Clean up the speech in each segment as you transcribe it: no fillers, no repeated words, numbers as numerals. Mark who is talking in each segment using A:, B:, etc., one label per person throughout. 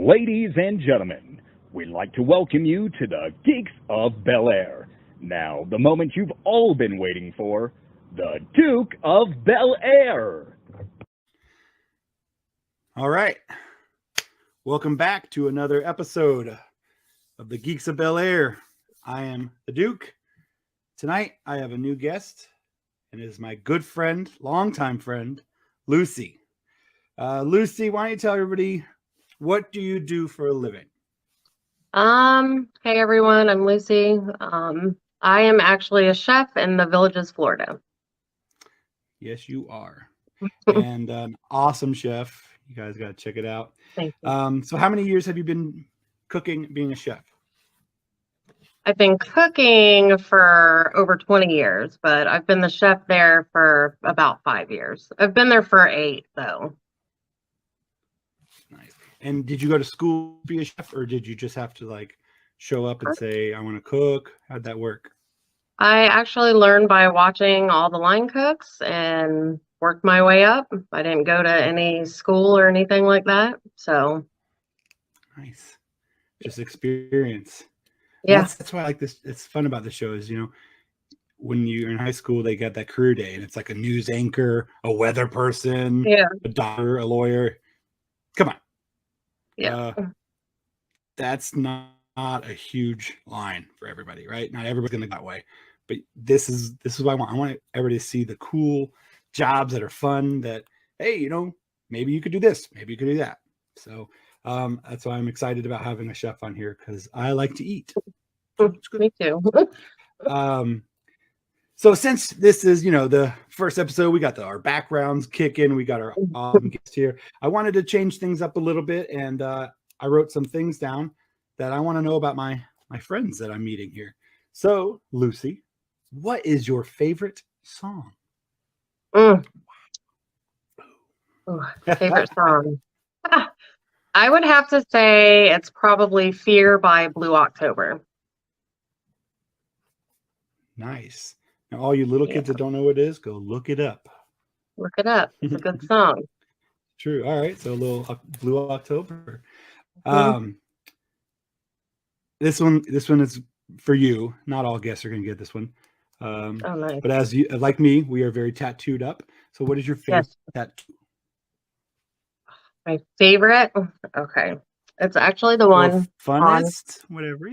A: Ladies and gentlemen, we'd like to welcome you to the Geeks of Bel Air. Now, the moment you've all been waiting for, the Duke of Bel Air.
B: All right. Welcome back to another episode of the Geeks of Bel Air. I am the Duke. Tonight, I have a new guest, and it is my good friend, longtime friend, Lucy. Lucy, why don't you tell everybody, what do you do for a living?
C: Hey everyone, I'm Lucy. I am actually a chef in the Villages, Florida.
B: Yes, you are. And an awesome chef. You guys got to check it out.
C: Thank you.
B: So how many years have you been cooking, being a chef?
C: I've been cooking for over 20 years, but I've been the chef there for about 5 years. I've been there for 8, though.
B: Nice. And did you go to school to be a chef, or did you just have to show up and say, I want to cook? How'd that work?
C: I actually learned by watching all the line cooks and worked my way up. I didn't go to any school or anything like that, so.
B: Nice. Just experience.
C: Yeah.
B: That's why I like this. It's fun about the show is, when you're in high school, they get that career day, and it's like a news anchor, a weather person, a doctor, a lawyer. Come on.
C: Yeah.
B: That's not a huge line for everybody, right? Not everybody's going to go that way. But this is what I want. I want everybody to see the cool jobs that are fun, that, hey, maybe you could do this, maybe you could do that. So that's why I'm excited about having a chef on here, because I like to eat.
C: Me too.
B: So since this is, the first episode, we got our backgrounds kicking. We got our awesome guest here. I wanted to change things up a little bit, and I wrote some things down that I want to know about my friends that I'm meeting here. So, Lucy, what is your favorite song?
C: Favorite song? I would have to say it's probably Fear by Blue October.
B: Nice. Now, all you little kids that don't know what it is, go look it up.
C: Look it up. It's a good song.
B: True. All right. So a little Blue October. This one is for you. Not all guests are going to get this one.
C: Nice.
B: But as you, like me, we are very tattooed up. So what is your favorite tattoo?
C: My favorite? Okay. It's actually the one.
B: Funnest? Whatever,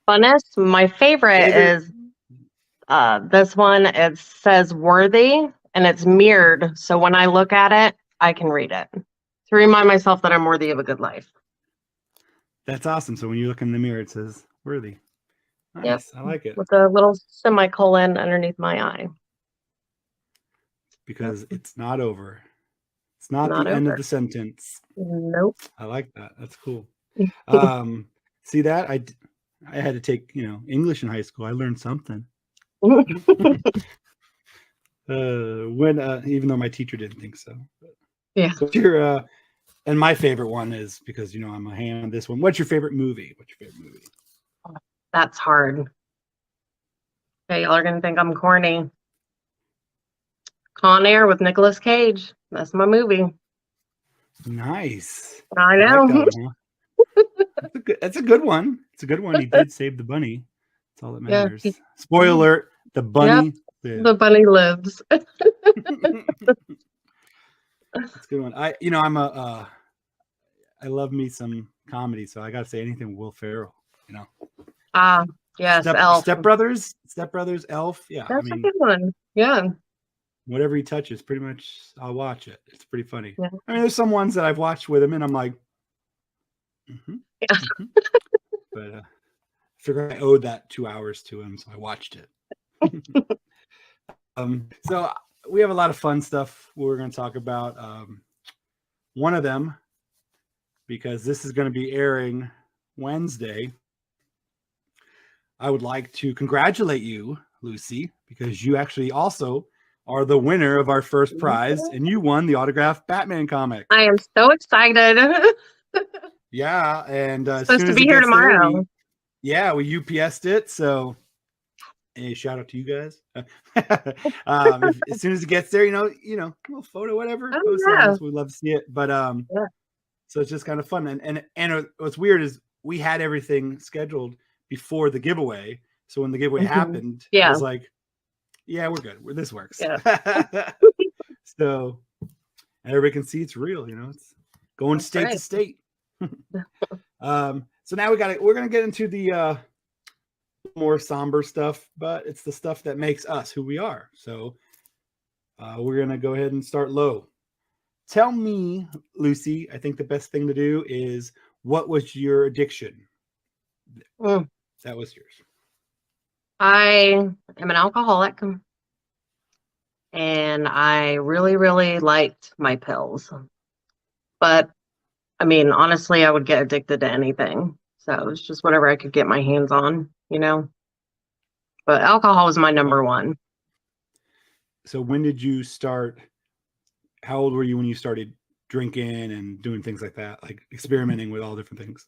C: Funnest? My favorite is this one. It says worthy, and it's mirrored. So when I look at it, I can read it to remind myself that I'm worthy of a good life.
B: That's awesome. So when you look in the mirror, it says worthy. Nice. Yep. I like it.
C: With a little semicolon underneath my eye.
B: Because it's not over. It's not the end of the sentence.
C: Nope.
B: I like that. That's cool. See that? I had to take, English in high school. I learned something. When even though my teacher didn't think so.
C: Yeah.
B: But your and my favorite one is, because I'm a hand on this one. What's your favorite movie?
C: That's hard. Okay, y'all are gonna think I'm corny. Con Air with Nicolas Cage. That's my movie.
B: Nice.
C: I know.
B: Like that, that's a good one. It's a good one. He did save the bunny. That's all that matters. Yeah. Spoiler alert, the bunny lived.
C: The bunny lives.
B: That's a good one. I love me some comedy, so I gotta say anything with Will Ferrell,
C: Yes, Elf.
B: Step Brothers, Elf. Yeah.
C: That's a good one. Yeah.
B: Whatever he touches, pretty much I'll watch it. It's pretty funny. Yeah. I mean, there's some ones that I've watched with him and I'm like, but I figured I owed that 2 hours to him, so I watched it. So we have a lot of fun stuff we're going to talk about. One of them, because this is going to be airing Wednesday, I would like to congratulate you, Lucy, because you actually also are the winner of our first prize, and you won the autographed Batman comic.
C: I am so excited.
B: Yeah, and
C: supposed to be here tomorrow.
B: We UPS'd it, so a shout out to you guys. As soon as it gets there, a little photo, whatever.
C: Oh, yeah.
B: We'd love to see it. But So it's just kind of fun. And what's weird is we had everything scheduled before the giveaway. So when the giveaway happened, I was like, yeah, we're good. This works.
C: Yeah.
B: So everybody can see it's real, you know, it's going state to state. So now we're going to get into the more somber stuff, but it's the stuff that makes us who we are. So we're going to go ahead and start low. Tell me, Lucy, I think the best thing to do is, what was your addiction? That was yours.
C: I am an alcoholic, and I really, really liked my pills. But I mean, honestly, I would get addicted to anything. So it was just whatever I could get my hands on, you know. But alcohol was my number one.
B: So when did you start? How old were you when you started drinking and doing things like that, like experimenting with all different things?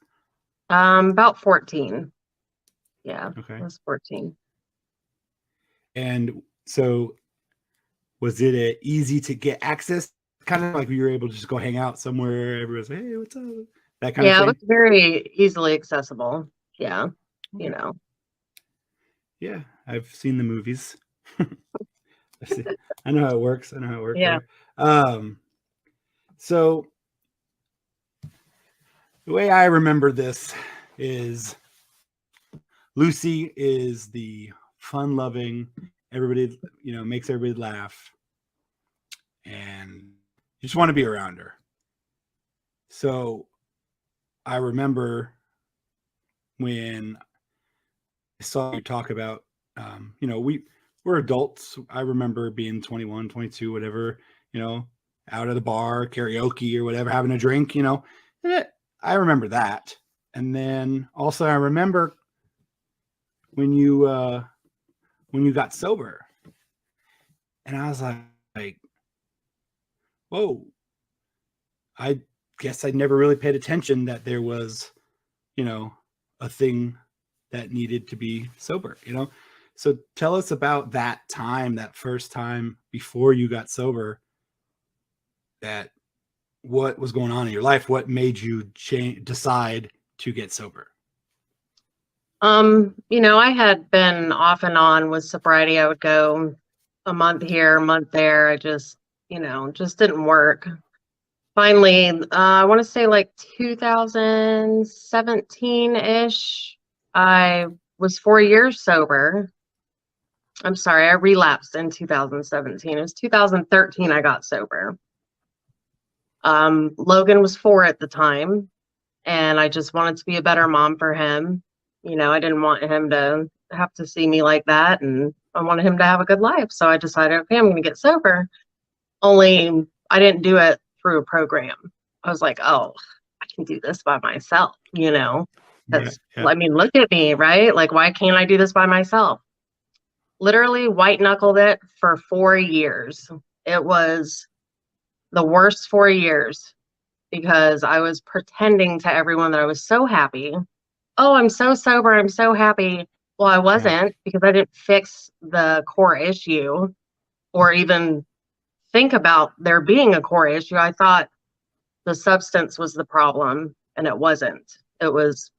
C: About 14. Yeah.
B: Okay.
C: I was 14.
B: And so was it easy to get access? Kind of like you were able to just go hang out somewhere, everyone's like, hey, what's up? That kind of thing.
C: Yeah, it was very easily accessible. Yeah. Okay. You know.
B: Yeah, I've seen the movies. I know how it works.
C: Yeah.
B: So the way I remember this is Lucy is the fun-loving, everybody, you know, makes everybody laugh, and you just want to be around her. So I remember when I saw you talk about, you know, we're adults. I remember being 21, 22, whatever, you know, out of the bar, karaoke or whatever, having a drink, you know. I remember that. And then also I remember when you got sober. And I was like, whoa. I guess I never really paid attention that there was, you know, a thing that needed to be sober, you know. So tell us about that time, that first time before you got sober, that what was going on in your life? What made you decide to get sober?
C: You know, I had been off and on with sobriety. I would go a month here, a month there. I just, you know, just didn't work. Finally, I want to say like 2017-ish, I was 4 years sober. I'm sorry, I relapsed in 2017. It was 2013 I got sober. Logan was 4 at the time, and I just wanted to be a better mom for him. You know, I didn't want him to have to see me like that, and I wanted him to have a good life. So I decided, okay, I'm going to get sober. Only I didn't do it through a program. I was like, oh, I can do this by myself, you know? Because, I mean, look at me, right? Like, why can't I do this by myself? Literally white knuckled it for 4 years. It was the worst 4 years because I was pretending to everyone that I was so happy. Oh, I'm so sober. I'm so happy. Well, I wasn't, because I didn't fix the core issue or even think about there being a core issue. I thought the substance was the problem, and it wasn't. It was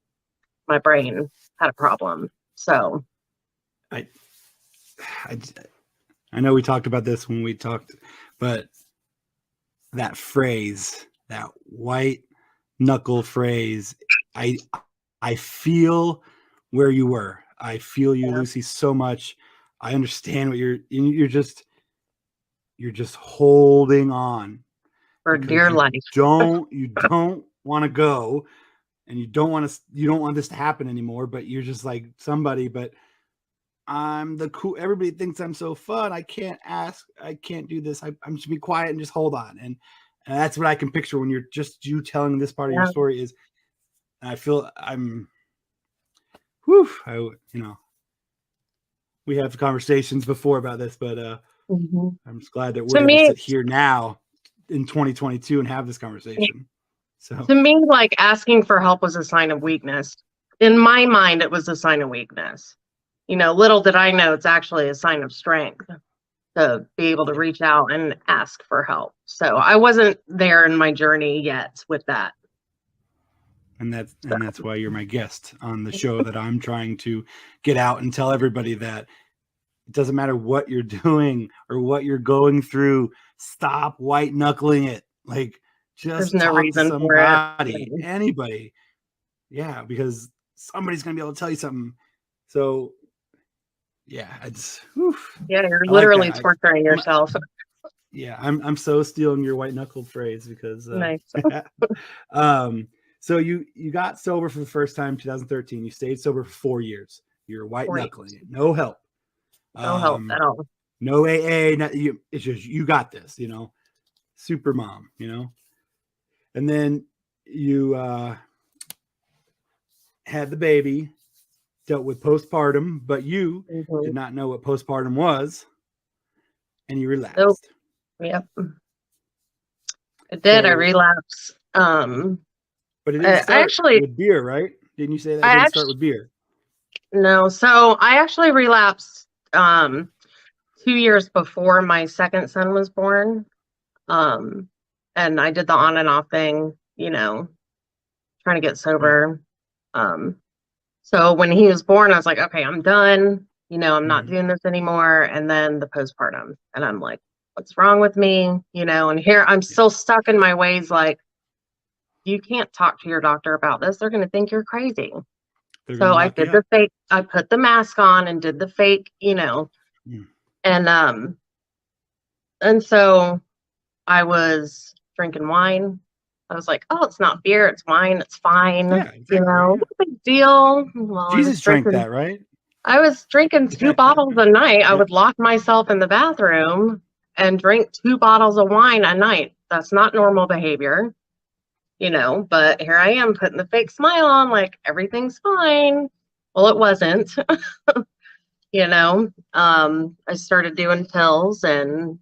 C: my brain had a problem. So
B: I know we talked about this when we talked, but that phrase, that white knuckle phrase, I feel where you were. I feel you, Lucy, so much. I understand what you're just holding on
C: for dear life.
B: You don't want to go, and you don't want this to happen anymore, but you're just like somebody, but I'm the cool, everybody thinks I'm so fun. I can't do this. I'm just be quiet and just hold on. And that's what I can picture when you're just you telling this part of your story is, and I feel we have conversations before about this, but I'm just glad that we're able to sit here now in 2022 and have this conversation. So
C: to me, like, asking for help was a sign of weakness. In my mind, it was a sign of weakness. You know, little did I know it's actually a sign of strength to be able to reach out and ask for help. So I wasn't there in my journey yet with that.
B: And that's why you're my guest on the show that I'm trying to get out and tell everybody that it doesn't matter what you're doing or what you're going through. Stop white knuckling it. Like,
C: There's
B: just
C: no
B: talk to
C: reason for it.
B: somebody, anybody. Yeah, because somebody's gonna be able to tell you something. So yeah, it's
C: Yeah, you're
B: I like
C: literally
B: that.
C: torturing yourself.
B: Yeah, I'm so stealing your white knuckled phrase because
C: Nice.
B: So you got sober for the first time 2013. You stayed sober for 4 years. You're white knuckling it. No help.
C: No help at all.
B: No AA. It's just you got this. Super mom. And then you had the baby, dealt with postpartum, but you did not know what postpartum was, and you relapsed.
C: Nope. Yep. It did. I relapsed.
B: But it didn't start with beer, right? Didn't you say that? It didn't start with beer.
C: No. So I actually relapsed 2 years before my second son was born. And I did the on and off thing, trying to get sober. So when he was born, I was like, okay, I'm done. I'm not doing this anymore. And then the postpartum, and I'm like, what's wrong with me? And here I'm still stuck in my ways. Like, you can't talk to your doctor about this. They're going to think you're crazy. So I did the fake, I put the mask on and did the fake, and so I was drinking wine. I was like, oh, it's not beer, it's wine, it's fine. Yeah, exactly, no big deal. Well,
B: Jesus drank that, right?
C: I was drinking 2 bottles a night. I would lock myself in the bathroom and drink 2 bottles of wine a night. That's not normal behavior, but here I am putting the fake smile on like everything's fine. Well, it wasn't. I started doing pills and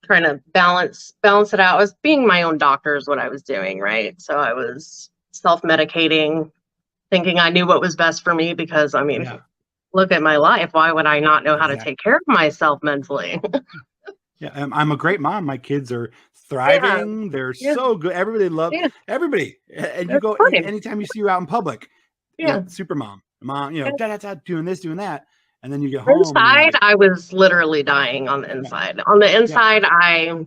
C: trying to balance it out. I was being my own doctor is what I was doing, right? So I was self-medicating, thinking I knew what was best for me because, look at my life. Why would I not know how to take care of myself mentally?
B: Yeah, I'm a great mom. My kids are thriving. Yeah. They're so good. Everybody loves everybody. And you go anytime you see you out in public. Yeah, super mom, doing this, doing that. And then you get home.
C: Inside, I was literally dying on the inside. Yeah. On the inside, I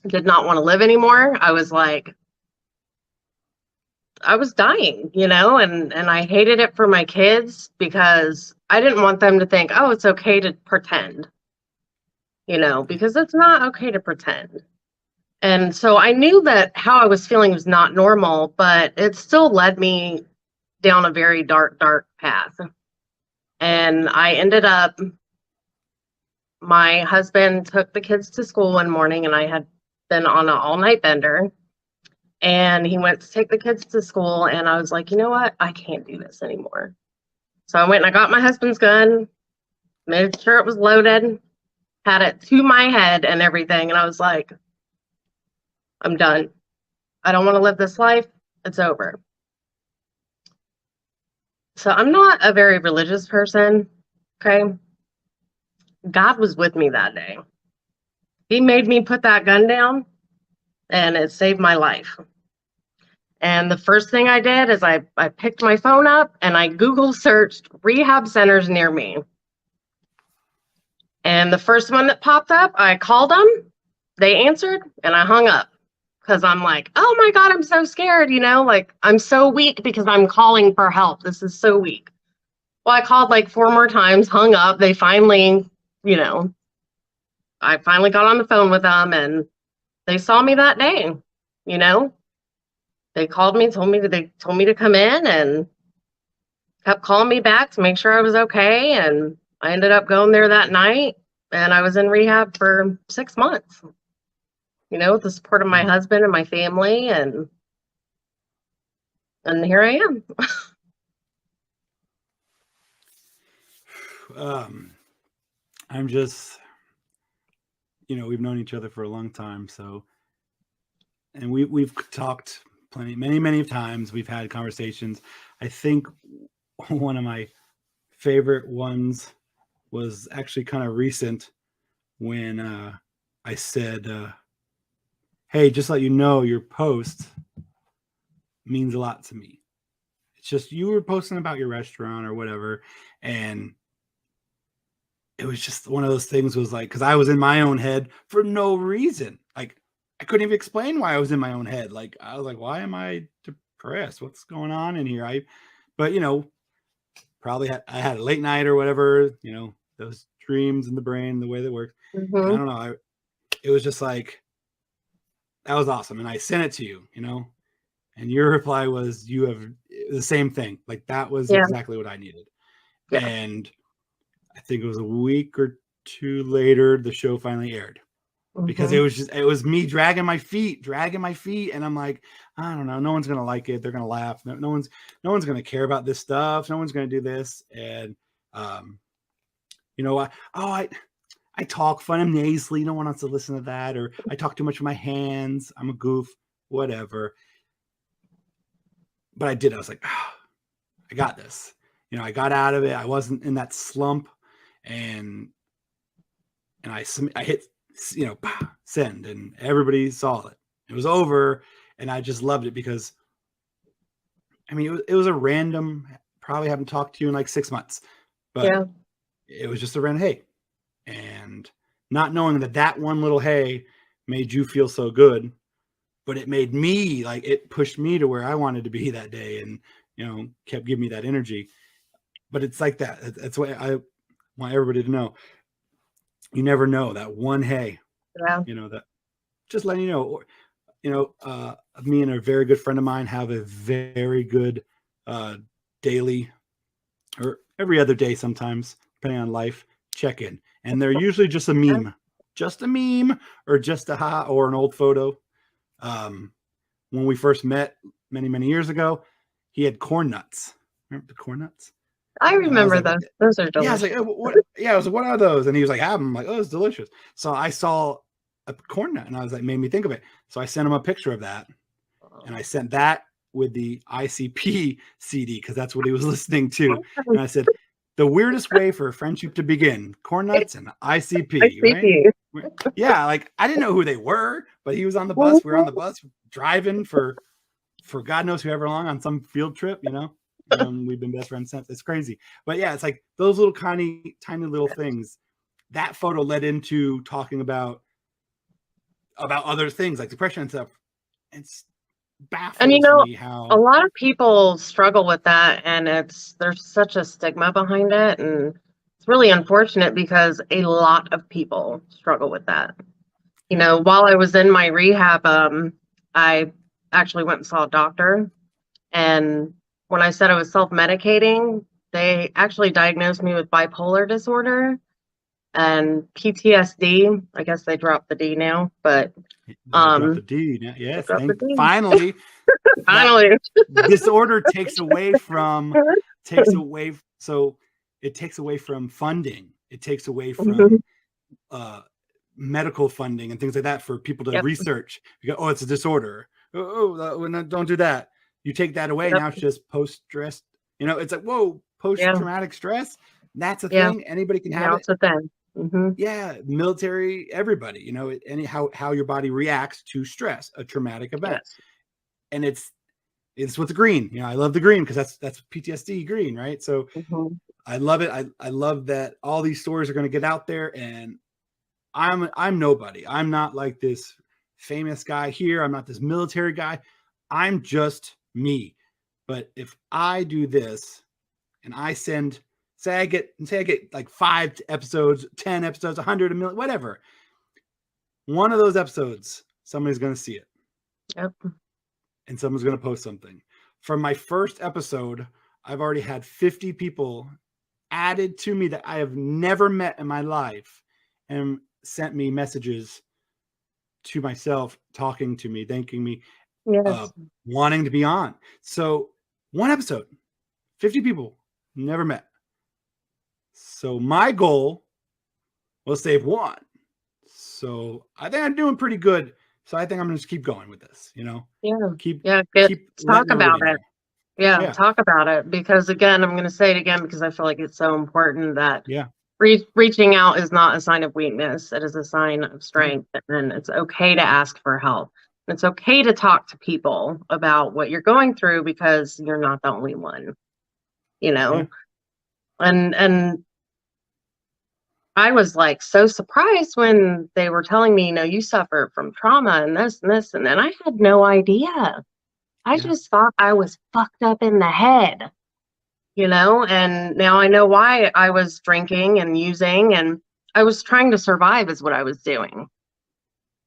C: did not want to live anymore. I was like, I was dying, and I hated it for my kids because I didn't want them to think, oh, it's okay to pretend, because it's not okay to pretend. And so I knew that how I was feeling was not normal, but it still led me down a very dark, dark path. And I ended up, my husband took the kids to school one morning, and I had been on an all-night bender, and he went to take the kids to school, and I was like, you know what? I can't do this anymore. So I went and I got my husband's gun, made sure it was loaded, had it to my head and everything, and I was like, I'm done. I don't want to live this life. It's over. So I'm not a very religious person, okay? God was with me that day. He made me put that gun down, and it saved my life. And the first thing I did is I picked my phone up and I Google searched rehab centers near me. And the first one that popped up, I called them, they answered, and I hung up. Because I'm like, oh my God, I'm so scared, like I'm so weak because I'm calling for help. This is so weak. Well, I called like 4 more times, hung up. They finally, I finally got on the phone with them, and they saw me that day, They called me, they told me to come in, and kept calling me back to make sure I was okay. And I ended up going there that night, and I was in rehab for 6 months. With the support of my husband and my family, and here I am.
B: I'm just, we've known each other for a long time, so, and we've talked many times. We've had conversations. I think one of my favorite ones was actually kind of recent when I said, hey, just let you know, your post means a lot to me. It's just you were posting about your restaurant or whatever, and it was just one of those things was like, because I was in my own head for no reason. Like, I couldn't even explain why I was in my own head. Like, I was like, why am I depressed? What's going on in here? But probably I had a late night or whatever, those dreams in the brain, the way that works.
C: Mm-hmm.
B: I don't know. It was just like, that was awesome. And I sent it to you, and your reply was, you have the same thing. Like, that was exactly what I needed. Yeah. And I think it was a week or two later, the show finally aired. Because it was me dragging my feet. And I'm like, I don't know. No one's going to like it. They're going to laugh. No one's going to care about this stuff. No one's going to do this. And, I talk fun. I'm nasally. No one wants to listen to that. Or I talk too much with my hands. I'm a goof, whatever. But I did. I was like, I got this. I got out of it. I wasn't in that slump. And I hit, send, and everybody saw it. It was over, and I just loved it because, it was a random, probably haven't talked to you in like 6 months, but it was just a random hey. And not knowing that one little hey made you feel so good, but it made me, like, it pushed me to where I wanted to be that day, and, kept giving me that energy. But it's like that. That's what I want everybody to know. You never know that one hey, that just letting you know. Or, me and a very good friend of mine have a very good daily, or every other day sometimes, depending on life, check-in. And they're usually just a meme, or just a ha, or an old photo. When we first met many, many years ago, he had corn nuts. Remember the corn nuts?
C: I remember those. Those are delicious.
B: Yeah, I was like, I was like, what are those? And he was like, have them. I'm like, oh, it's delicious. So I saw a corn nut, and I was like, made me think of it. So I sent him a picture of that, and I sent that with the ICP CD because that's what he was listening to. And I said, the weirdest way for a friendship to begin: corn nuts and ICP. Right? Yeah, like I didn't know who they were, but he was on the bus. We were on the bus driving for God knows however long on some field trip, we've been best friends since. It's crazy. But yeah, it's like those little tiny little things. That photo led into talking about other things like depression and stuff. It's baffles me how
C: a lot of people struggle with that, and there's such a stigma behind it, and it's really unfortunate because a lot of people struggle with that. While I was in my rehab, I actually went and saw a doctor, and when I said I was self-medicating, they actually diagnosed me with bipolar disorder and PTSD. I guess they dropped the D now, but
B: dropped the D. Yes, finally.
C: Finally.
B: Disorder takes away from funding. It takes away from medical funding and things like that for people to research. You go, oh, it's a disorder. Don't do that. You take that away. Now it's just post-stress. It's like, whoa, post-traumatic stress. That's a thing. Anybody can have it.
C: That's a thing. Mm-hmm.
B: Yeah, military, everybody. How your body reacts to stress, a traumatic event. Yes. And it's with the green. I love the green because that's PTSD green, right? So I love it. I love that all these stories are going to get out there, and I'm nobody. I'm not like this famous guy here. I'm not this military guy. I'm just me. But if I do this and I say I get like 5 episodes, 10 episodes, 100, a million, whatever. One of those episodes, somebody's going to see it.
C: Yep.
B: And someone's going to post something. From my first episode, I've already had 50 people added to me that I have never met in my life and sent me messages to myself, talking to me, thanking me, wanting to be on. So one episode, 50 people, never met. So my goal was save one. So I think I'm doing pretty good. So I think I'm going to just keep going with this,
C: Keep talk about it. Yeah, talk about it. Because again, I'm going to say it again because I feel like it's so important that reaching out is not a sign of weakness. It is a sign of strength. And it's okay to ask for help. It's okay to talk to people about what you're going through because you're not the only one, you know?
B: Yeah.
C: And I was like so surprised when they were telling me, you suffer from trauma and this and this. And then I had no idea. I
B: Yeah.
C: just thought I was fucked up in the head, and now I know why I was drinking and using, and I was trying to survive is what I was doing.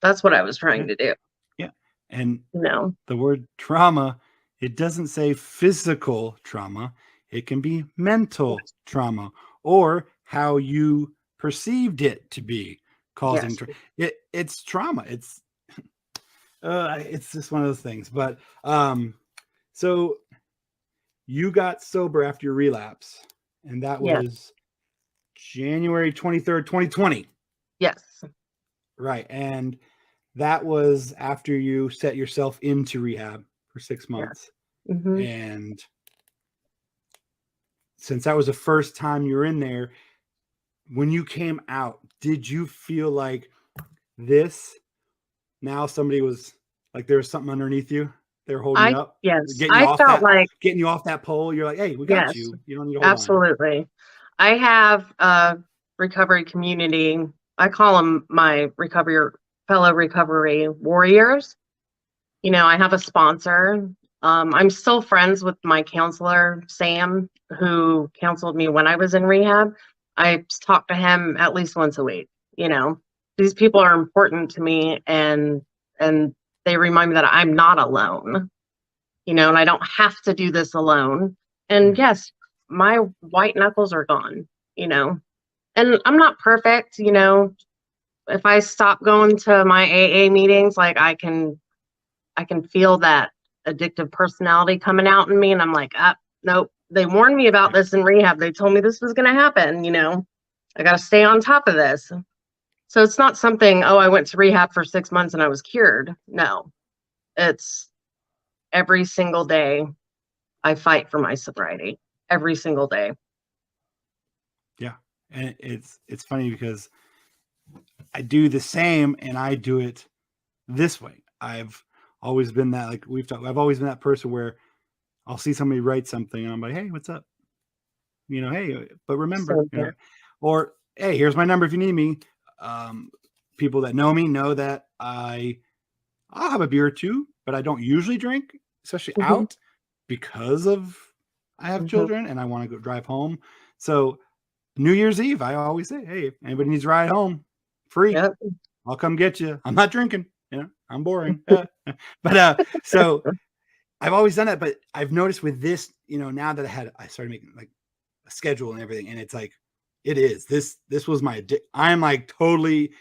C: That's what I was trying to do.
B: Yeah. And
C: No.
B: the word trauma, it doesn't say physical trauma. It can be mental trauma or how you perceived it to be causing it's trauma. It's just one of those things. But so you got sober after your relapse, and that was January 23rd, 2020.
C: Yes.
B: Right. And that was after you set yourself into rehab for 6 months.
C: Yeah. Mm-hmm.
B: And since that was the first time you were in there, when you came out, did you feel like this? Now somebody was like, there was something underneath you. They're holding you up.
C: Yes.
B: Getting you off that pole. You're like, hey, we got you. You don't need to hold
C: absolutely. On. I have a recovery community. I call them my fellow recovery warriors. I have a sponsor. I'm still friends with my counselor, Sam, who counseled me when I was in rehab. I talk to him at least once a week. These people are important to me, and they remind me that I'm not alone, and I don't have to do this alone. And yes, my white knuckles are gone, and I'm not perfect, if I stop going to my AA meetings, like I can feel that addictive personality coming out in me. And I'm like, nope, they warned me about this in rehab. They told me this was going to happen. I got to stay on top of this. So it's not something, I went to rehab for 6 months and I was cured. No, it's every single day I fight for my sobriety, every single day.
B: Yeah. And it's funny because I do the same, and I do it this way. I've always been that, like we've talked, I've always been that person where I'll see somebody write something and I'm like, hey, what's up? Hey, but remember, or hey, here's my number if you need me. People that know me know that I'll have a beer or two, but I don't usually drink, especially out, because of I have children and I want to go drive home. So New Year's Eve, I always say, hey, if anybody needs a ride home, free. Yep. I'll come get you. I'm not drinking. I'm boring. But so I've always done that. But I've noticed with this, now that I started making like a schedule and everything, and it's like, this was my I'm like totally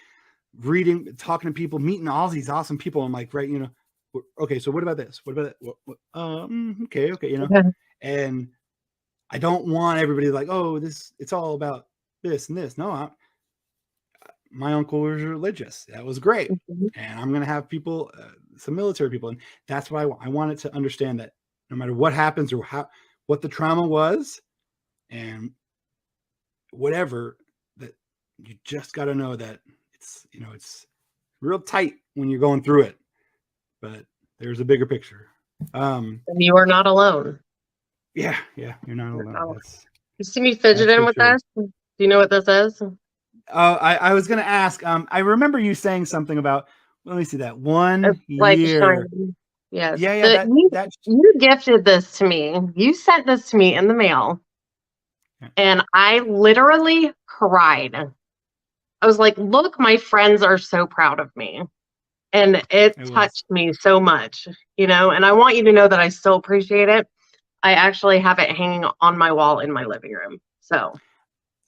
B: reading, talking to people, meeting all these awesome people. I'm like, right, okay, so what about this? What about that? Okay, and I don't want everybody like, oh, it's all about this and this. No, my uncle was religious. That was great. And I'm going to have people, some military people. And that's why I wanted to understand that no matter what happens or what the trauma was and whatever, that you just got to know that it's real tight when you're going through it, but there's a bigger picture.
C: You are not alone.
B: Yeah. You're not alone.
C: You see me fidgeting with this? Do you know what this is?
B: I was going to ask, I remember you saying something about, let me see that 1 year.
C: Shiny. Yes.
B: Yeah.
C: You gifted this to me. You sent this to me in the mail. And I literally cried. I was like, look, my friends are so proud of me. And it touched me so much, and I want you to know that I still appreciate it. I actually have it hanging on my wall in my living room. So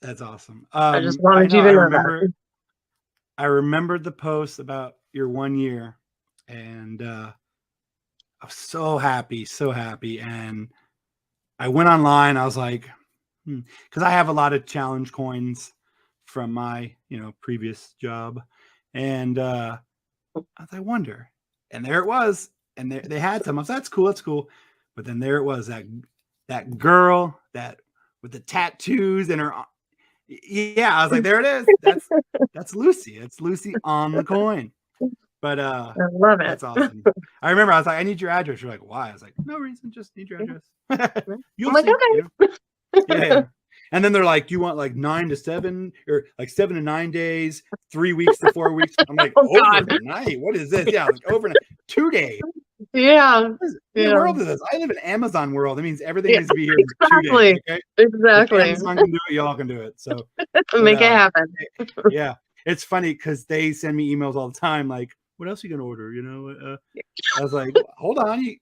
B: that's awesome.
C: I just wanted you to know that.
B: I remembered the post about your 1 year, and I was so happy. And I went online. I was like, because I have a lot of challenge coins from my, previous job. And I wonder. And there it was. And they had some. I was like, that's cool. But then there it was, that girl that with the tattoos and her. Yeah, I was like, there it is. That's Lucy. It's Lucy on the coin. But
C: I love it.
B: that's awesome. I remember I was like, I need your address. You're like, why? I was like, no reason, just need your address. You'll
C: I'm like,
B: see.
C: okay.
B: You know? Yeah. And then they're like, you want like 9 to 7 or like 7 to 9 days, 3 weeks to 4 weeks? I'm like,
C: Oh, God.
B: overnight? What is this? Yeah, like overnight, 2 days.
C: Yeah.
B: What in the world is this? I live in Amazon world. That means everything
C: Yeah,
B: needs to be here in 2
C: exactly.
B: days. Okay?
C: Exactly.
B: If Amazon can do it, y'all can do it. So
C: Make it happen.
B: yeah, it's funny because they send me emails all the time like, what else are you gonna order? You know, I was like, hold on,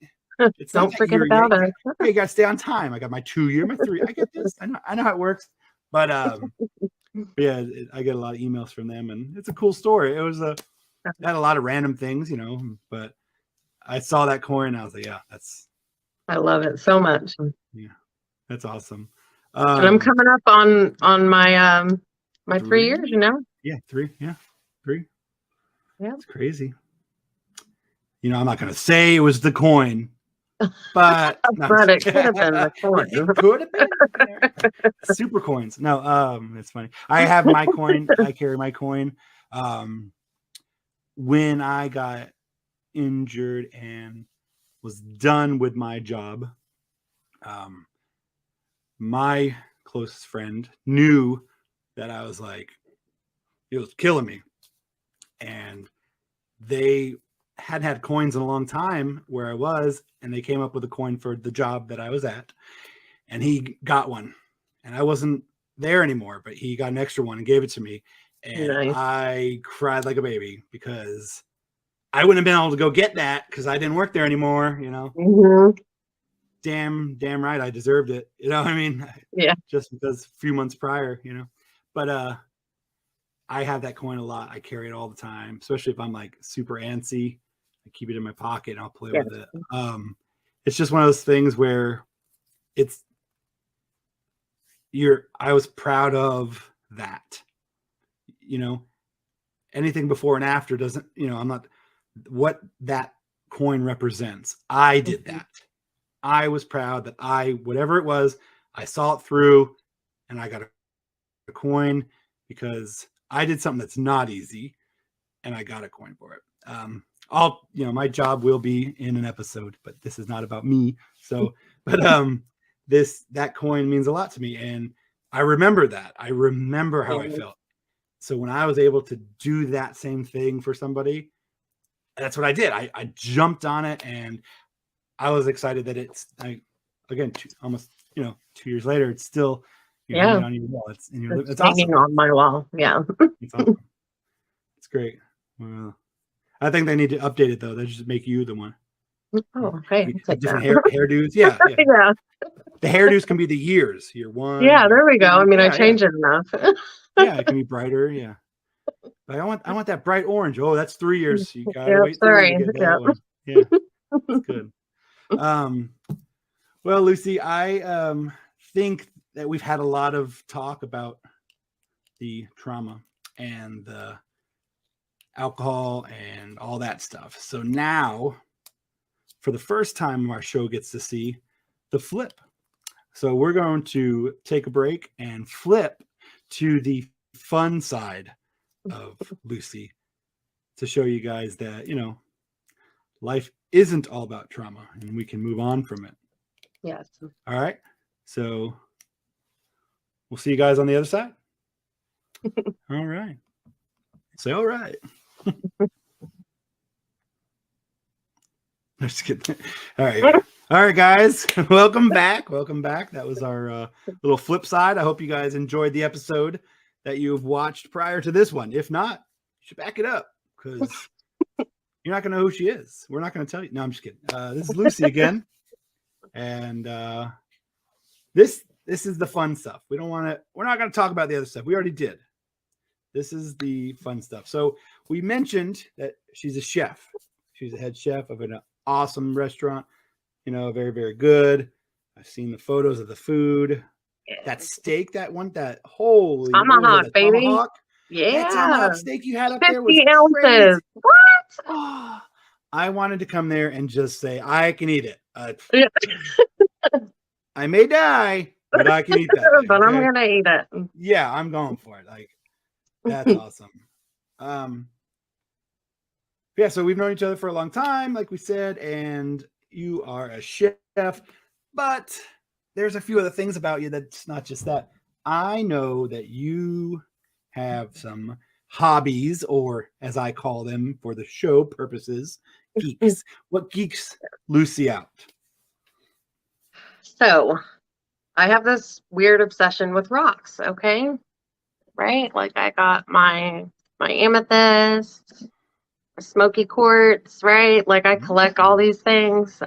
B: it's
C: Don't forget about it.
B: You gotta stay on time. I got my 2 year, my 3. I get this. I know how it works. But yeah, I get a lot of emails from them, and it's a cool story. It was it had a lot of random things, you know, but I saw that coin and I was like, yeah,
C: I love it so much.
B: that's awesome.
C: And I'm coming up on my my 3 years, you know?
B: Yeah, 3. Yeah, 3.
C: Yeah.
B: It's crazy. You know, I'm not gonna say it was the coin, but
C: But it could have been the coin.
B: It could have been super coins. No, it's funny. I have my coin. I carry my coin. When I got injured and was done with my job, my closest friend knew that I was like, it was killing me, and they hadn't had coins in a long time where I was, and they came up with a coin for the job that I was at, and he got one, and I wasn't there anymore, but he got an extra one and gave it to me, and
C: Nice.
B: I cried like a baby because I wouldn't have been able to go get that because I didn't work there anymore, you know.
C: Mm-hmm.
B: Damn right I deserved it, you know what I mean?
C: Yeah.
B: Just because a few months prior, you know. But I have that coin a lot. I carry it all the time, especially if I'm like super antsy. I keep it in my pocket and I'll play with it. It's just one of those things where I was proud of that. You know, anything before and after doesn't, you know, I'm not what that coin represents. I did that. I was proud that whatever it was, I saw it through and I got a coin because I did something that's not easy and I got a coin for it. My job will be in an episode, but this is not about me. So, but that coin means a lot to me. And I remember that. I remember how I felt. So when I was able to do that same thing for somebody, that's what I did. I jumped on it and I was excited that almost 2 years later, it's still on your wall. It's
C: hanging
B: awesome.
C: on my wall. Yeah.
B: It's awesome. It's great. Well, I think they need to update it though. They just make you the one.
C: Oh, okay.
B: Different hairdos. Yeah.
C: Yeah.
B: The hairdos can be the years. Year 1.
C: Yeah, there we go. I mean, I
B: Yeah.
C: changed it enough.
B: Yeah, it can be brighter. Yeah. But I want that bright orange. Oh, that's 3 years. You gotta wait 3 years to get that one. Yeah. That's good. Well, Lucy, I think that we've had a lot of talk about the trauma and the alcohol and all that stuff. So now, for the first time, our show gets to see the flip. So we're going to take a break and flip to the fun side of Lucy to show you guys that, life isn't all about trauma and we can move on from it.
C: Yes.
B: All right. So we'll see you guys on the other side. All right. Say all right. Just kidding. All right. All right, guys. Welcome back. Welcome back. That was our little flip side. I hope you guys enjoyed the episode that you've watched prior to this one. If not, you should back it up because you're not going to know who she is. We're not going to tell you. No, I'm just kidding. This is Lucy again. And this is the fun stuff. We're not going to talk about the other stuff. We already did. This is the fun stuff. So we mentioned that she's a chef. She's a head chef of an awesome restaurant, very, very good. I've seen the photos of the food. That steak, holy
C: tomahawk, baby.
B: Tomahawk.
C: Yeah.
B: That tomahawk steak you had up
C: 50
B: there was
C: ounces.
B: crazy.
C: What?
B: Oh, I wanted to come there and just say, I can eat it. I may die, but I can eat that.
C: But I'm going to eat it.
B: Yeah, I'm going for it. Like, that's awesome. Yeah, so we've known each other for a long time, like we said, and you are a chef, but there's a few other things about you that's not just that. I know that you have some hobbies, or as I call them for the show purposes, geeks. What geeks Lucy out?
C: So I have this weird obsession with rocks, okay? Right? Like I got my amethyst, my smoky quartz, right? Like I collect all these things.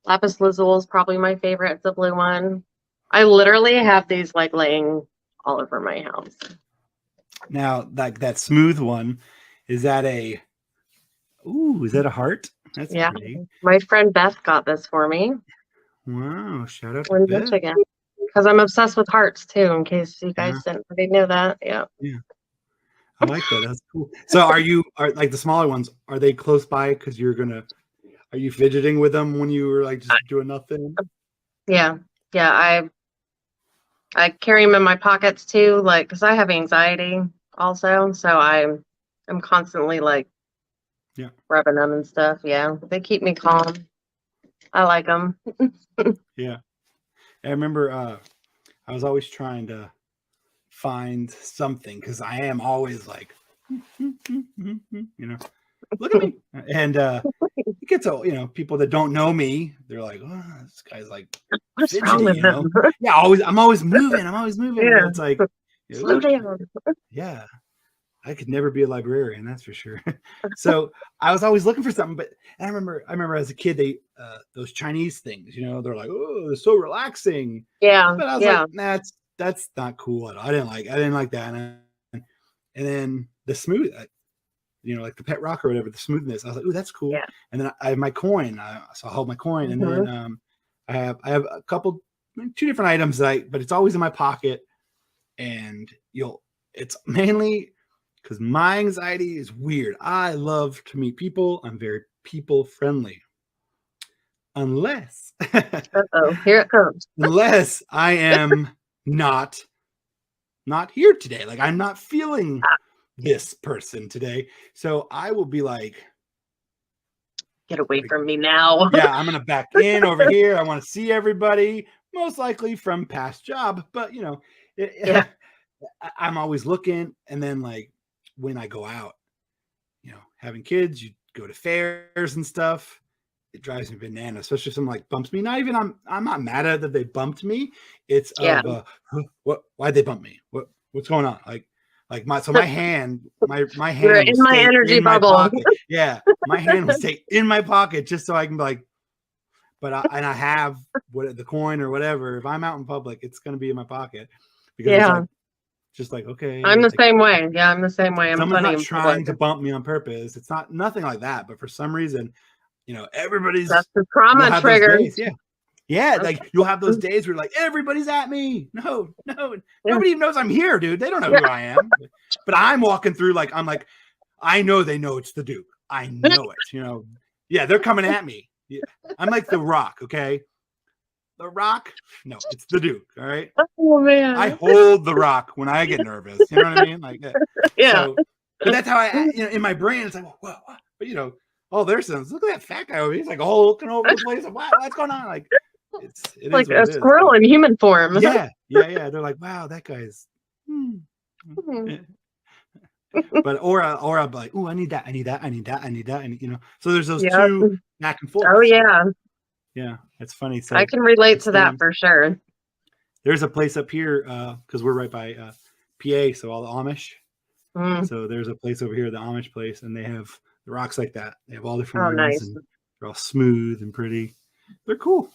C: Lapis lazuli is probably my favorite. It's the blue one. I literally have these like laying all over my house.
B: Now, like that smooth one, is that a heart? That's
C: Yeah.
B: pretty.
C: My friend Beth got this for me
B: Wow, shout out to
C: in
B: Beth.
C: Michigan. Because I'm obsessed with hearts too, in case you guys
B: Yeah.
C: didn't already know that. Yeah.
B: Yeah. I like that. That's cool. So are like the smaller ones, are they close by because are you fidgeting with them when you were like just doing nothing?
C: Yeah. Yeah. I carry them in my pockets too, like because I have anxiety also. So I'm constantly like rubbing them and stuff. Yeah. They keep me calm. I like them.
B: Yeah. I remember I was always trying to find something because I am always like, look at me. And it gets, people that don't know me, they're like, oh, this guy's like,
C: What's
B: fidgety,
C: wrong with them?
B: Yeah, I'm always moving.
C: Yeah.
B: It's like,
C: Slow down.
B: Yeah. I could never be a librarian, that's for sure. So I was always looking for something, but I remember as a kid, they those Chinese things, they're like, oh, they're so relaxing.
C: Yeah.
B: But I was like, nah, that's not cool at all. I didn't like that. And then the smooth, like the pet rock or whatever, the smoothness. I was like, ooh, that's cool.
C: Yeah.
B: And then I have my coin. So I hold my coin, and then I have a couple, 2 different items but it's always in my pocket, and it's mainly because my anxiety is weird. I love to meet people. I'm very people friendly. Unless
C: here it comes.
B: Unless I am not here today. Like I'm not feeling this person today. So I will be like,
C: get away from me now.
B: Yeah, I'm gonna back in over here. I want to see everybody, most likely from past job, but I'm always looking. And then like when I go out, having kids, you go to fairs and stuff. It drives me bananas, especially if someone like bumps me. Not even I'm not mad at it that they bumped me. It's why'd they bump me? What's going on? My hand
C: You're in my energy bubble.
B: Yeah, my hand was in my pocket just so I can be like, but I have the coin or whatever. If I'm out in public, it's gonna be in my pocket because it's like, okay.
C: I'm the same way. Yeah, I'm the same way. I'm
B: someone's not trying to bump me on purpose. It's nothing like that. But for some reason, everybody's
C: that's the trauma trigger.
B: Yeah, like you'll have those days where like everybody's at me. No, nobody even knows I'm here, dude. They don't know who I am. But I'm walking through like I know they know it's the Duke. I know it. Yeah, they're coming at me. Yeah. I'm like the Rock, okay? The Rock? No, it's the Duke, all right?
C: Oh man.
B: I hold the Rock when I get nervous. You know what I mean? Like
C: yeah.
B: So, but that's how I in my brain it's like, whoa. But oh, there's some. Look at that fat guy over here. He's like all looking over the place. Like, wow, what's going on? Like, it
C: like a squirrel in human form.
B: Yeah. They're like, wow, that guy's. But or I'll be like, oh, I need that, and so there's those two back and forth.
C: Oh yeah.
B: Yeah, it's funny. So
C: I can relate to that for sure.
B: There's a place up here because we're right by PA, so all the Amish. So there's a place over here, the Amish place, and they have the rocks like that. They have all different rooms, and they're all smooth and pretty. They're cool.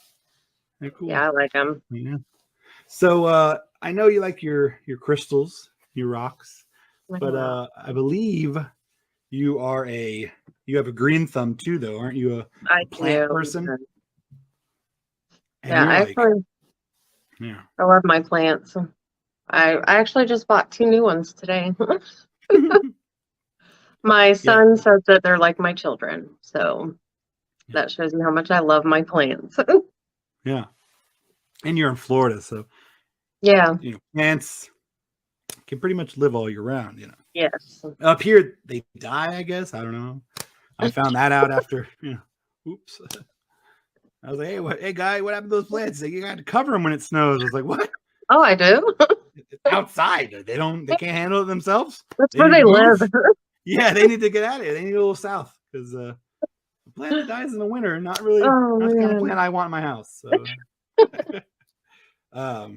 C: Yeah, I like them.
B: Yeah. So I know you like your crystals, your rocks, but I believe you have a green thumb too, though, aren't you? A plant person.
C: Yeah, I love my plants. I actually just bought 2 new ones today. My son says that they're like my children, so that shows you how much I love my plants.
B: Yeah, and you're in Florida, so
C: yeah,
B: plants can pretty much live all year round.
C: Yes.
B: Up here, they die, I guess. I don't know. I found that out after, oops. I was like, hey, guy, what happened to those plants? He's like, you got to cover them when it snows. I was like, what?
C: Oh, I do.
B: It's outside. They can't handle it themselves.
C: That's
B: They
C: where
B: need
C: they
B: to
C: live.
B: move. Yeah, they need to get out of here. They need to go south because the plant that dies in the winter, not
C: Oh
B: the kind of
C: man.
B: plant I want in my house. So, yeah,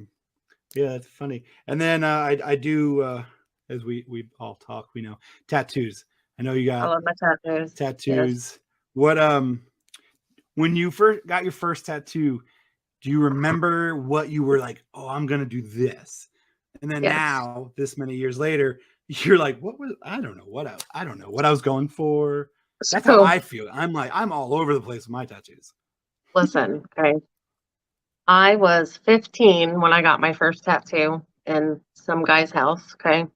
B: that's funny. And then I do, as we all talk, we know tattoos. I know you
C: I
B: got
C: love my tattoos.
B: tattoos.
C: Yes.
B: What when you first got your first tattoo, do you remember what you were like? Oh, I'm gonna do this. And then
C: Yes.
B: now, this many years later, you're like, what was I don't know what I don't know what I was going for. That's how
C: So
B: I feel. I'm all over the place with my tattoos.
C: listen, okay. I was 15 when I got my first tattoo in some guy's house. Okay.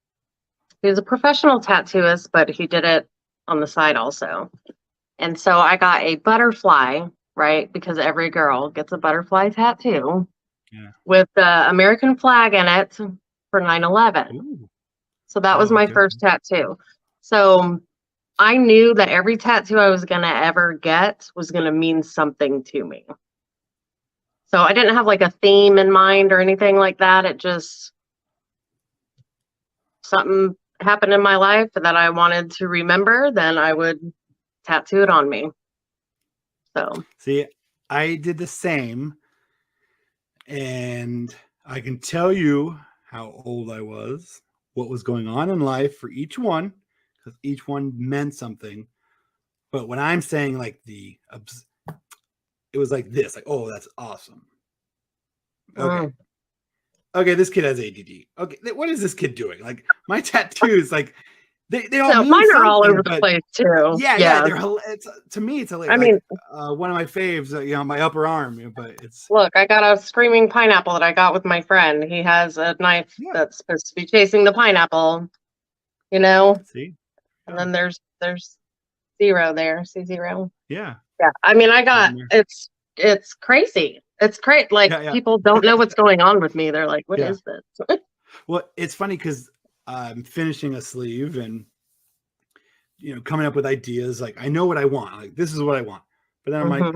C: He was a professional tattooist, but he did it on the side also. And so I got a butterfly, right? Because every girl gets a butterfly tattoo
B: Yeah.
C: with the American flag in it for 9/11.
B: Ooh.
C: So that was
B: Oh,
C: my
B: okay.
C: first tattoo. So I knew that every tattoo I was going to ever get was going to mean something to me. So I didn't have like a theme in mind or anything like that. It just something happened in my life that I wanted to remember, then I would tattoo it on me. So
B: See, I did the same, and I can tell you how old I was, what was going on in life for each one, because each one meant something. But when I'm saying like it was like this, like, oh, that's awesome. Okay. Okay, this kid has ADD. Okay, what is this kid doing? Like my tattoos, like they all
C: so
B: mean
C: mine are all
B: something,
C: over the
B: but
C: place too.
B: yeah, to me it's
C: I
B: like
C: mean,
B: one of my faves, my upper arm, but it's
C: look, I got a screaming pineapple that I got with my friend. He has a knife
B: yeah.
C: that's supposed to be chasing the pineapple, and
B: See,
C: then there's zero there. See zero?
B: yeah.
C: Yeah. I mean, I got it's crazy. It's great. Like
B: Yeah.
C: people don't know what's going on with me. They're like, "What
B: Yeah.
C: is this?"
B: Well, it's funny because I'm finishing a sleeve and coming up with ideas. Like I know what I want. Like this is what I want. But then I'm like,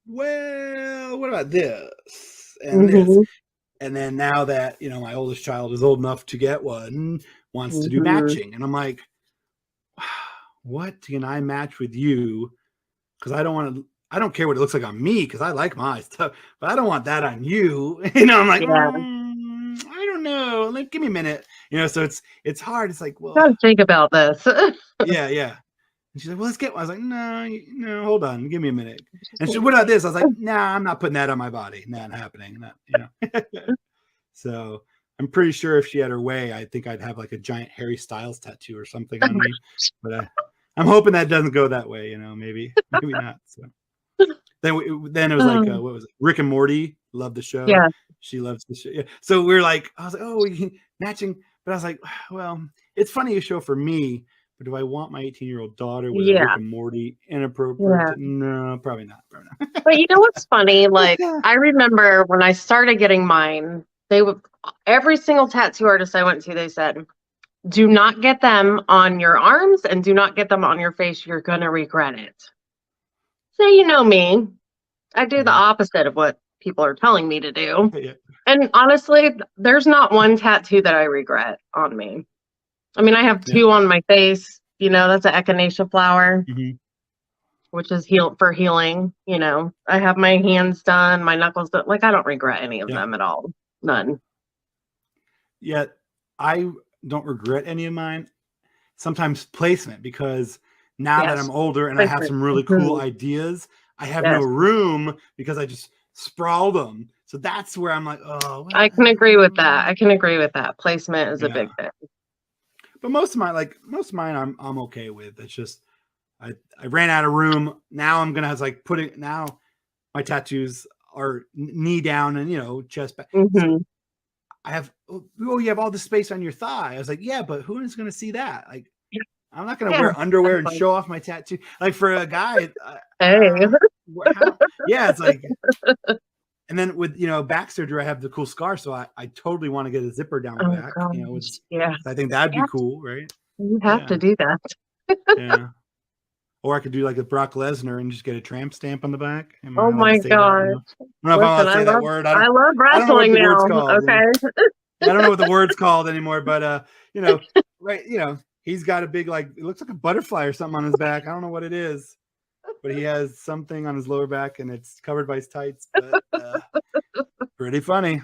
B: well, what about this and this? And then now that my oldest child is old enough to get one, wants to do matching, and I'm like, what can I match with you? Because I don't care what it looks like on me because I like my stuff, but I don't want that on you. I'm like, I don't know. Like, give me a minute. So it's hard. It's like, well,
C: gotta think about this.
B: yeah. And she's like, well, let's get one. I was like, no, hold on, give me a minute. And she, what about this? I was like, nah, I'm not putting that on my body. Not happening. So I'm pretty sure if she had her way, I think I'd have like a giant Harry Styles tattoo or something on me. But I'm hoping that doesn't go that way. Maybe not. So then it was like, what was it? Rick and Morty. Loved the show.
C: Yeah.
B: She loves the show. Yeah. So we're like, I was like, oh, we can matching. But I was like, well, it's funny a show for me. But do I want my 18-year-old daughter with Rick and Morty inappropriate?
C: Yeah.
B: No, probably not.
C: But you know what's funny? Like I remember when I started getting mine, every single tattoo artist I went to, they said, do not get them on your arms and do not get them on your face. You're gonna regret it. So you know me, I do the opposite of what people are telling me to do.
B: Yeah.
C: And honestly, there's not one tattoo that I regret on me. I mean, I have two on my face. That's an echinacea flower, which is for healing. I have my hands done, my knuckles done. Like, I don't regret any of them at all. None.
B: Yeah, I don't regret any of mine. Sometimes placement, because now that I'm older and I have some really cool ideas, I have no room because I just sprawl them. So that's where I'm like, oh. Well,
C: I can agree with that. Placement is a big thing.
B: But most of mine, I'm okay with. It's just I ran out of room. Now I'm gonna have like now my tattoos are knee down and chest back. So I have you have all the space on your thigh. I was like, yeah, but who is gonna see that? Like, I'm not gonna wear underwear and show off my tattoo. Like for a guy,
C: hey,
B: it's like And then with back surgery, I have the cool scar, so I totally want to get a zipper down the
C: Oh
B: back.
C: gosh. Yeah.
B: I think that'd be
C: Yeah.
B: cool, right?
C: You have to
B: Yeah.
C: do that.
B: Yeah. Or I could do like a Brock Lesnar and just get a tramp stamp on the back. Am I
C: Oh
B: allowed to
C: my
B: say that?
C: gosh.
B: I don't know if I'm allowed to say that word.
C: I love
B: I don't know what
C: wrestling
B: the word's
C: now.
B: called.
C: Okay.
B: I don't know what the word's called anymore, but right, he's got a big, like, it looks like a butterfly or something on his back. I don't know what it is, but he has something on his lower back and it's covered by his tights. But pretty funny.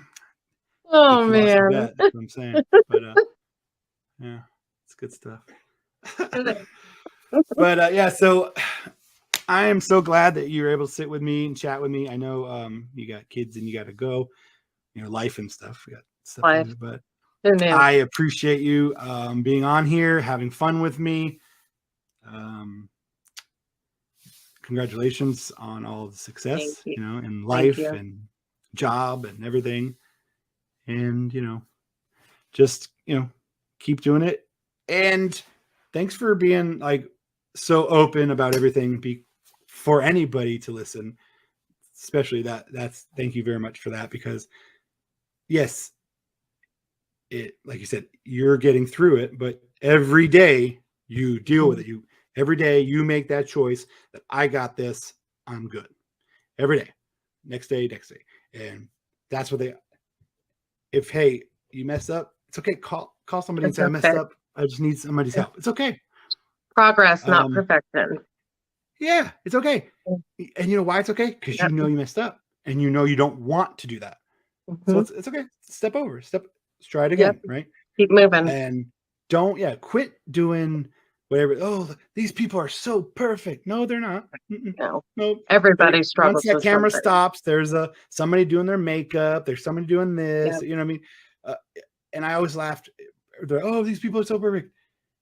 C: Oh
B: Think he lost the
C: man.
B: bet, that's what I'm saying. But yeah, it's good stuff. But yeah, so I am so glad that you were able to sit with me and chat with me. I know you got kids and you got to go, life and stuff. We got stuff to
C: Life.
B: do, but
C: Who knew?
B: I appreciate you being on here, having fun with me. Congratulations on all the success,
C: Thank you.
B: in life
C: you.
B: and job and everything. And, just, keep doing it. And thanks for being like so open about everything for anybody to listen, especially thank you very much for that, because yes, like you said, you're getting through it, but every day you deal with it. Every day you make that choice that I got this, I'm good. Every day, next day. And that's what if, hey, you messed up, it's okay. Call somebody and say, I messed up. I just need somebody's help. It's okay.
C: Progress, not perfection.
B: Yeah, it's okay. And you know why it's okay? Because you know you messed up and you don't want to do that. So it's okay. Step over. Let's try it again, right?
C: Keep moving.
B: And don't quit doing whatever. Oh, these people are so perfect. No, they're not. No.
C: Everybody struggles.
B: Once that camera stops, there's somebody doing their makeup. There's somebody doing this. You know what I mean? And I always laughed. They're, oh, these people are so perfect.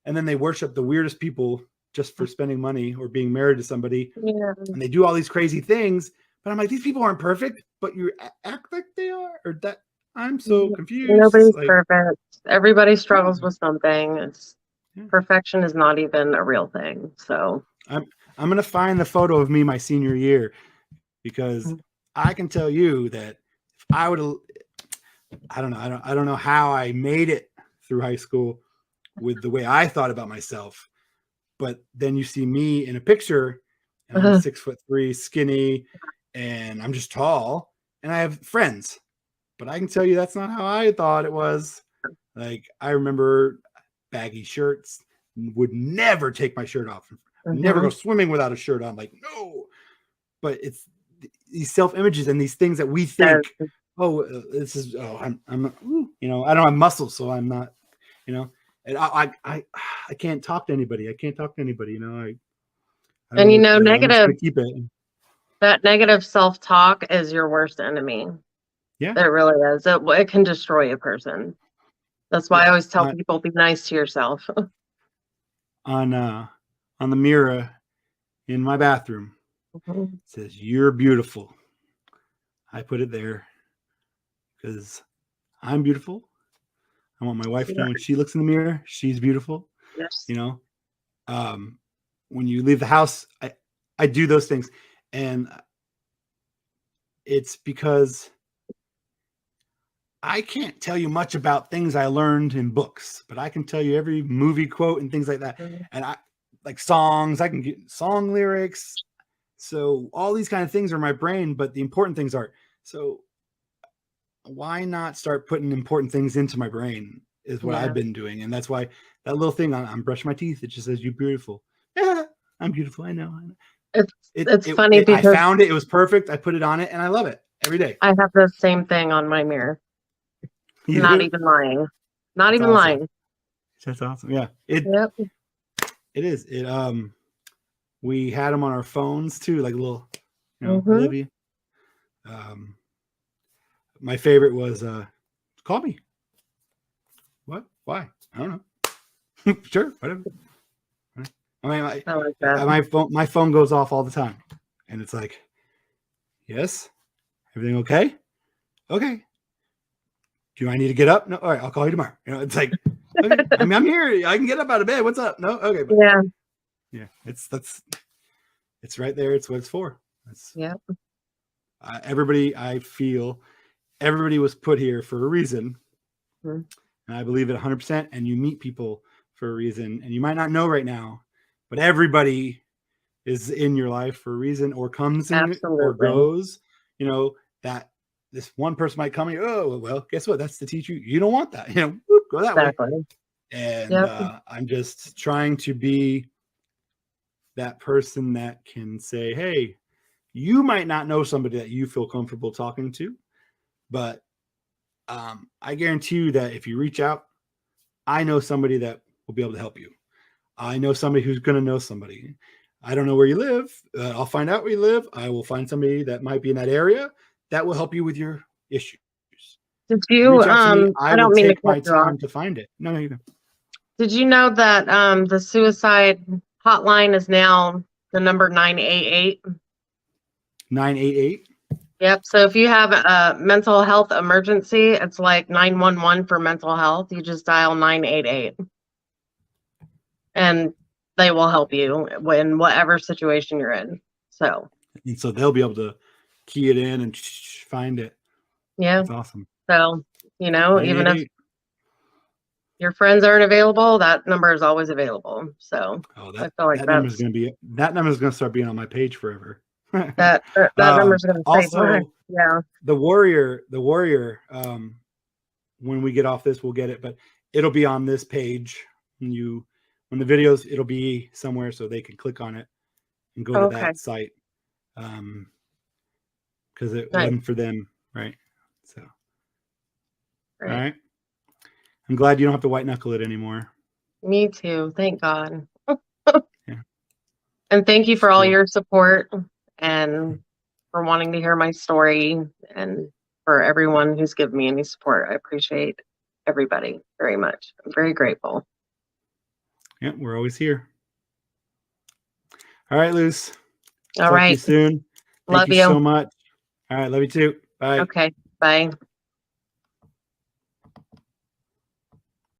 B: And then they worship the weirdest people just for spending money or being married to somebody.
C: Yeah.
B: And they do all these crazy things. But I'm like, these people aren't perfect, but you act like they are. Or that I'm so confused.
C: Nobody's perfect. Everybody struggles with something. Perfection is not even a real thing. So
B: I'm gonna find the photo of me my senior year, because I can tell you that if I would have, I don't know how I made it through high school with the way I thought about myself. But then you see me in a picture and I'm 6'3", skinny, and I'm just tall and I have friends. But I can tell you that's not how I thought it was. Like, I remember baggy shirts, would never take my shirt off, never go swimming without a shirt on. Like, no. But it's these self-images and these things that we think, this is, I'm I don't have muscles, so I'm not, and I can't talk to anybody. I can't talk to anybody,
C: and negative,
B: keep it.
C: That negative self-talk is your worst enemy.
B: Yeah,
C: it really is. It can destroy a person. That's why I always tell people, be nice to yourself.
B: On the mirror in my bathroom, it says, "You're beautiful." I put it there because I'm beautiful. I want my wife to know when she looks in the mirror, she's beautiful.
C: Yes.
B: When you leave the house, I do those things. And it's because I can't tell you much about things I learned in books, but I can tell you every movie quote and things like that. And I like songs, I can get song lyrics. So all these kind of things are in my brain, but the important things aren't. So why not start putting important things into my brain is what I've been doing. And that's why that little thing I'm brushing my teeth, it just says, "You're beautiful." Yeah, I'm beautiful. I know.
C: It's funny because
B: I found it. It was perfect. I put it on it and I love it every day.
C: I have the same thing on my mirror. Not even lying. Not even lying.
B: That's awesome. Yeah. It is. We had them on our phones too, like a little, Olivia. My favorite was call me. What? Why? I don't know. Sure, whatever. I mean, my phone goes off all the time, and it's like, yes, everything okay? Okay. Do I need to get up? No. All right, I'll call you tomorrow. It's like, okay. I mean, I'm here. I can get up out of bed. What's up? No. Okay. But, yeah. It's right there. It's what it's for. everybody, I feel everybody was put here for a reason.
C: Mhm.
B: And I believe it 100%. And you meet people for a reason. And you might not know right now, but everybody is in your life for a reason, or comes in or
C: Absolutely.
B: goes. You know, that this one person might come and oh, well, guess what? That's to teach you. You don't want that. You know, whoop, go that way.
C: Exactly.
B: And
C: Yep.
B: I'm just trying to be that person that can say, hey, you might not know somebody that you feel comfortable talking to, but I guarantee you that if you reach out, I know somebody that will be able to help you. I know somebody who's going to know somebody. I don't know where you live. I'll find out where you live. I will find somebody that might be in that area that will help you with your issues.
C: Did you,
B: Reach out to me. I
C: I
B: will
C: don't mean to
B: take my
C: cut you off.
B: time to find it. No, you go.
C: Did you know that the suicide hotline is now the number 988?
B: 988.
C: Yep. So if you have a mental health emergency, it's like 911 for mental health. You just dial 988 and they will help you in whatever situation you're in. So,
B: And so they'll be able to key it in and find it.
C: yeah.
B: That's awesome.
C: So, you know, even if
B: 988.
C: your friends aren't available, that number is always available. So
B: Oh,
C: I feel like
B: that number's going to start being on my page forever.
C: that number's going to stay.
B: Also,
C: Yeah.
B: the warrior, when we get off this, we'll get it, but it'll be on this page. When the videos, it'll be somewhere so they can click on it and go to that site. Because it wasn't for them, right? So,
C: Right.
B: all right. I'm glad you don't have to white knuckle it anymore.
C: Me too. Thank God.
B: Yeah.
C: And thank you for all your support and for wanting to hear my story, and for everyone who's given me any support. I appreciate everybody very much. I'm very grateful.
B: Yeah, we're always here. All right, Luz.
C: All
B: Talk
C: right.
B: to you soon. Thank
C: Love
B: you
C: you
B: so much. All right. Love you too. Bye.
C: Okay. Bye.